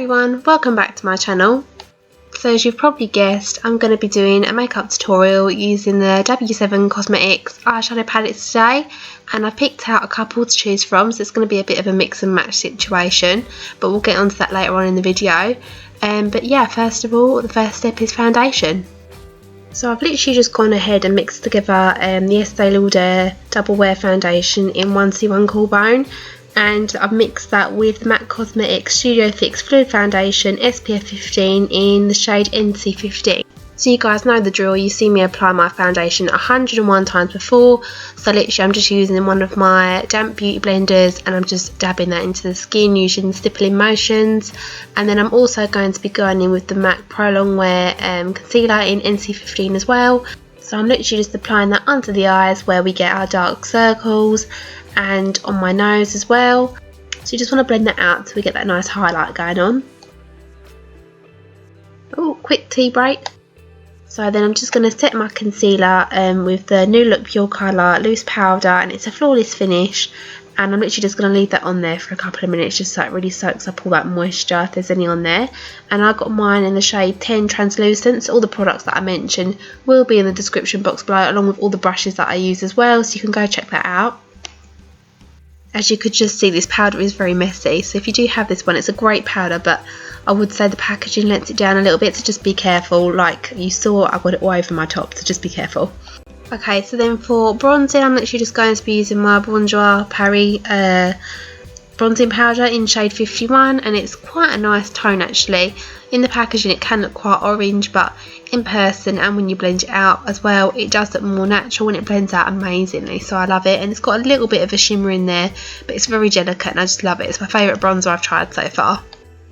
everyone, welcome back to my channel. So as you've probably guessed, I'm going to be doing a makeup tutorial using the W7 Cosmetics eyeshadow palettes today, and I picked out a couple to choose from, so it's going to be a bit of a mix and match situation, but we'll get onto that later on in the video. But yeah, first of all, the first step is foundation. So I've literally just gone ahead and mixed together the Estee Lauder Double Wear Foundation in 1C1 Cool Bone, and I've mixed that with the M.A.C Cosmetics Studio Fix Fluid Foundation SPF 15 in the shade NC15. So you guys know the drill, you see me apply my foundation 101 times before, so literally I'm just using one of my damp beauty blenders and I'm just dabbing that into the skin using stippling motions. And then I'm also going to be going in with the M.A.C Pro Longwear concealer in NC15 as well. So I'm literally just applying that under the eyes where we get our dark circles, and on my nose as well. So you just want to blend that out so we get that nice highlight going on. Oh, quick tea break. So then I'm just going to set my concealer with the New Look Pure Colour Loose Powder, and it's a flawless finish, and I'm literally just going to leave that on there for a couple of minutes just so it really soaks up all that moisture if there's any on there. And I got mine in the shade 10 Translucent, so all the products that I mentioned will be in the description box below, along with all the brushes that I use as well, so you can go check that out. As you could just see, this powder is very messy, so if you do have this one, it's a great powder, but I would say the packaging lets it down a little bit, so just be careful. Like you saw, I got it all over my top, so just be careful. Okay, so then for bronzing, I'm literally just going to be using my Bourjois Paris bronzing powder in shade 51, and it's quite a nice tone actually. In the packaging it can look quite orange, but in person and when you blend it out as well, it does look more natural and it blends out amazingly, so I love it. And it's got a little bit of a shimmer in there, but it's very delicate and I just love it. It's my favourite bronzer I've tried so far.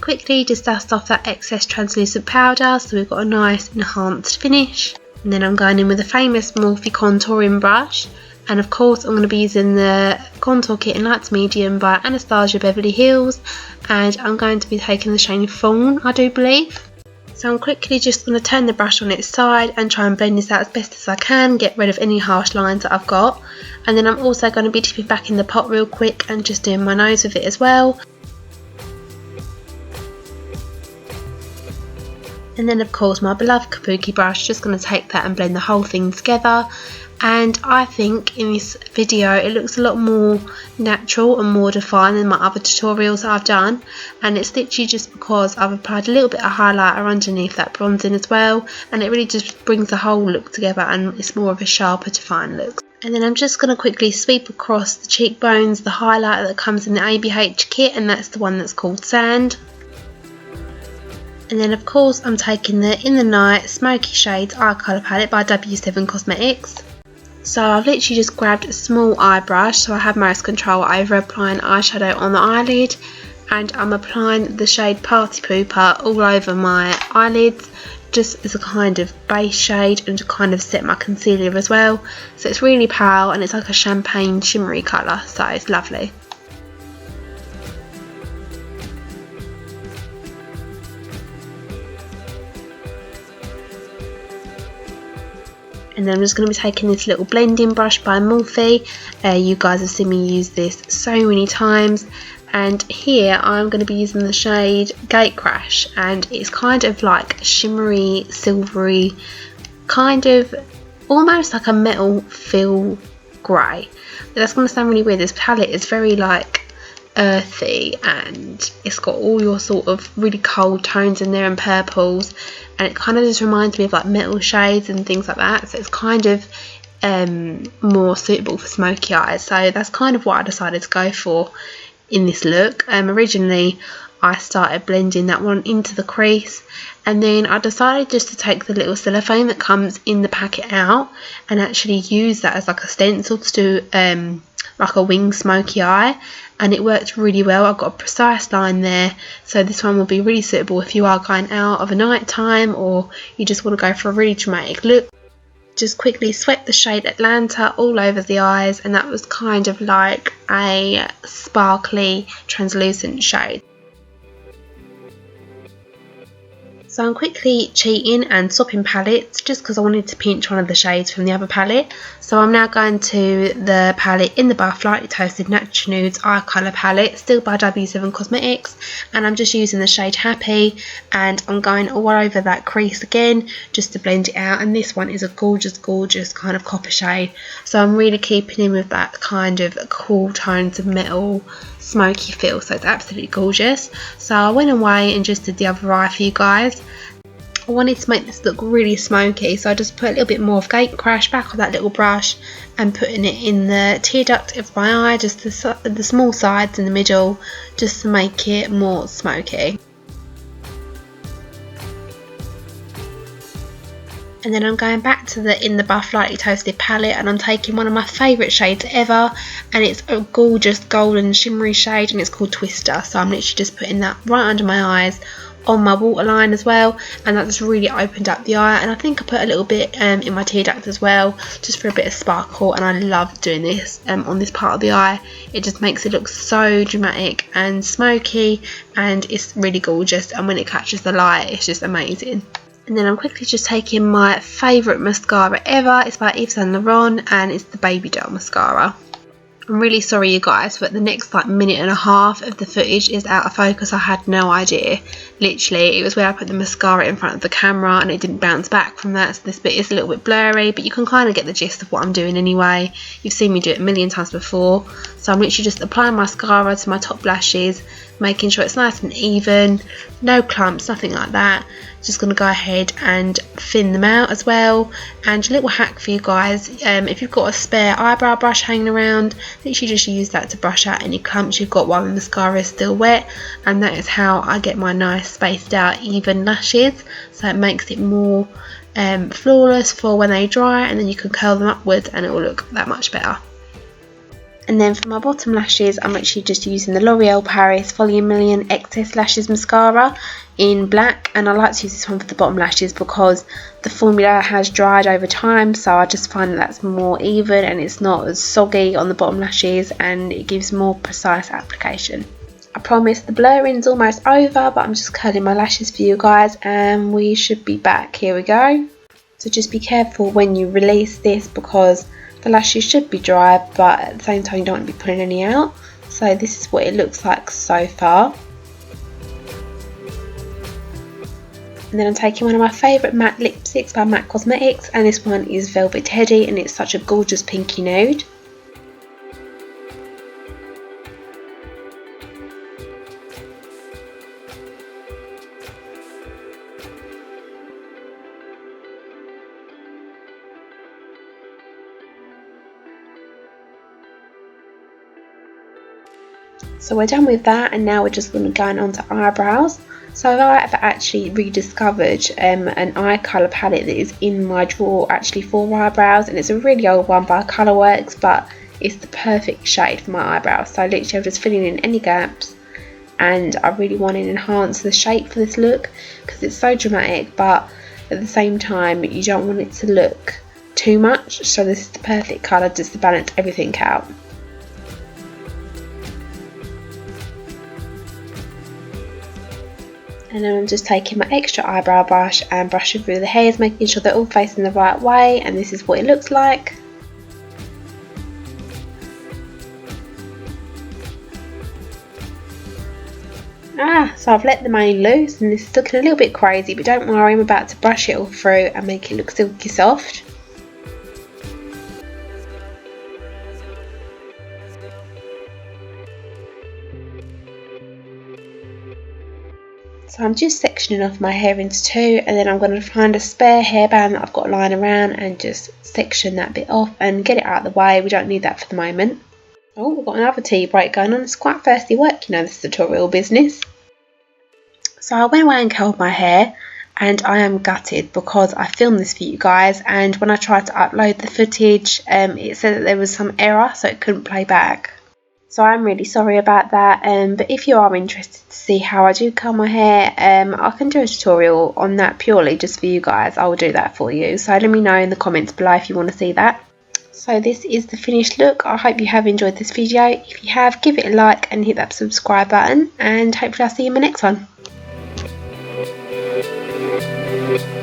Quickly just dust off that excess translucent powder so we've got a nice enhanced finish. And then I'm going in with a famous Morphe contouring brush, and of course I'm going to be using the contour kit in light to medium by Anastasia Beverly Hills, and I'm going to be taking the shade Fawn, I do believe. So I'm quickly just going to turn the brush on its side and try and blend this out as best as I can, get rid of any harsh lines that I've got. And then I'm also going to be dipping back in the pot real quick and just doing my nose with it as well. And then of course my beloved Kabuki Brush, just going to take that and blend the whole thing together. And I think in this video it looks a lot more natural and more defined than my other tutorials that I've done, and it's literally just because I've applied a little bit of highlighter underneath that bronzing as well, and it really just brings the whole look together and it's more of a sharper defined look. And then I'm just going to quickly sweep across the cheekbones, the highlighter that comes in the ABH kit, and that's the one that's called Sand. And then of course I'm taking the In the Night Smoky Shades eye colour palette by W7 Cosmetics. So I've literally just grabbed a small eye brush, so I have most control over applying eyeshadow on the eyelid, and I'm applying the shade Party Pooper all over my eyelids just as a kind of base shade and to kind of set my concealer as well. So it's really pale and it's like a champagne shimmery colour, so it's lovely. And then I'm just going to be taking this little blending brush by Morphe. You guys have seen me use this so many times. And here I'm going to be using the shade Gate Crash. And it's kind of like shimmery, silvery, kind of almost like a metal feel grey. That's going to sound really weird. This palette is very like earthy and it's got all your sort of really cold tones in there and purples, and it kind of just reminds me of like metal shades and things like that, so it's kind of more suitable for smoky eyes. So that's kind of what I decided to go for in this look. Originally I started blending that one into the crease, and then I decided just to take the little cellophane that comes in the packet out and actually use that as like a stencil to do like a wing smoky eye, and it worked really well. I've got a precise line there, so this one will be really suitable if you are going out of a night time or you just want to go for a really dramatic look. Just quickly swept the shade Atlanta all over the eyes, and that was kind of like a sparkly translucent shade. So I'm quickly cheating and swapping palettes just because I wanted to pinch one of the shades from the other palette. So I'm now going to the palette In the Buff Lightly Toasted Natural Nudes Eye Colour palette, still by W7 Cosmetics, and I'm just using the shade Happy, and I'm going all over that crease again just to blend it out. And this one is a gorgeous kind of copper shade, so I'm really keeping in with that kind of cool tones of metal smoky feel, so it's absolutely gorgeous. So I went away and just did the other eye for you guys. I wanted to make this look really smoky, so I just put a little bit more of Gate Crash back on that little brush and putting it in the tear duct of my eye, just the small sides in the middle, just to make it more smoky. And then I'm going back to the In the Buff Lightly Toasted palette, and I'm taking one of my favourite shades ever, and it's a gorgeous golden shimmery shade, and it's called Twister. So I'm literally just putting that right under my eyes, on my waterline as well, and that just really opened up the eye. And I think I put a little bit in my tear duct as well, just for a bit of sparkle, and I love doing this on this part of the eye. It just makes it look so dramatic and smoky, and it's really gorgeous, and when it catches the light it's just amazing. And then I'm quickly just taking my favourite mascara ever. It's by Yves Saint Laurent, and it's the Baby Doll mascara. I'm really sorry you guys, but the next minute and a half of the footage is out of focus. I had no idea. Literally, it was where I put the mascara in front of the camera and it didn't bounce back from that, so this bit is a little bit blurry, but you can kind of get the gist of what I'm doing anyway. You've seen me do it a million times before. So I'm literally just applying mascara to my top lashes, making sure it's nice and even, no clumps, nothing like that. Just going to go ahead and thin them out as well. And a little hack for you guys, if you've got a spare eyebrow brush hanging around, literally just use that to brush out any clumps you've got while the mascara is still wet, and that is how I get my nice spaced out even lashes, so it makes it more flawless for when they dry, and then you can curl them upwards and it will look that much better. And then for my bottom lashes, I'm actually just using the L'Oreal Paris Volume Million Excess Lashes Mascara in black, and I like to use this one for the bottom lashes because the formula has dried over time, so I just find that that's more even and it's not as soggy on the bottom lashes, and it gives more precise application. I promise the blurring's almost over, but I'm just curling my lashes for you guys and we should be back. Here we go. So just be careful when you release this because the lashes should be dry, but at the same time you don't want to be pulling any out. So this is what it looks like so far. And then I'm taking one of my favourite matte lipsticks by M.A.C Cosmetics, and this one is Velvet Teddy, and it's such a gorgeous pinky nude. So we're done with that, and now we're just going to go on to eyebrows. So I have actually rediscovered an eye colour palette that is in my drawer actually for eyebrows, and it's a really old one by Colourworks, but it's the perfect shade for my eyebrows. So literally I'm just filling in any gaps, and I really want to enhance the shape for this look because it's so dramatic, but at the same time you don't want it to look too much, so this is the perfect colour just to balance everything out. And then I'm just taking my extra eyebrow brush and brushing through the hairs, making sure they're all facing the right way, and this is what it looks like. So I've let the mane loose and this is looking a little bit crazy, but don't worry, I'm about to brush it all through and make it look silky soft. So I'm just sectioning off my hair into two, and then I'm going to find a spare hairband that I've got lying around and just section that bit off and get it out of the way. We don't need that for the moment. Oh, we've got another tea break going on. It's quite thirsty work, you know, this tutorial business. So I went away and curled my hair, and I am gutted because I filmed this for you guys, and when I tried to upload the footage, it said that there was some error, so it couldn't play back. So I'm really sorry about that, but if you are interested to see how I do curl my hair, I can do a tutorial on that purely just for you guys. I will do that for you, so let me know in the comments below if you want to see that. So this is the finished look. I hope you have enjoyed this video. If you have, give it a like and hit that subscribe button, and hopefully I'll see you in my next one. bye.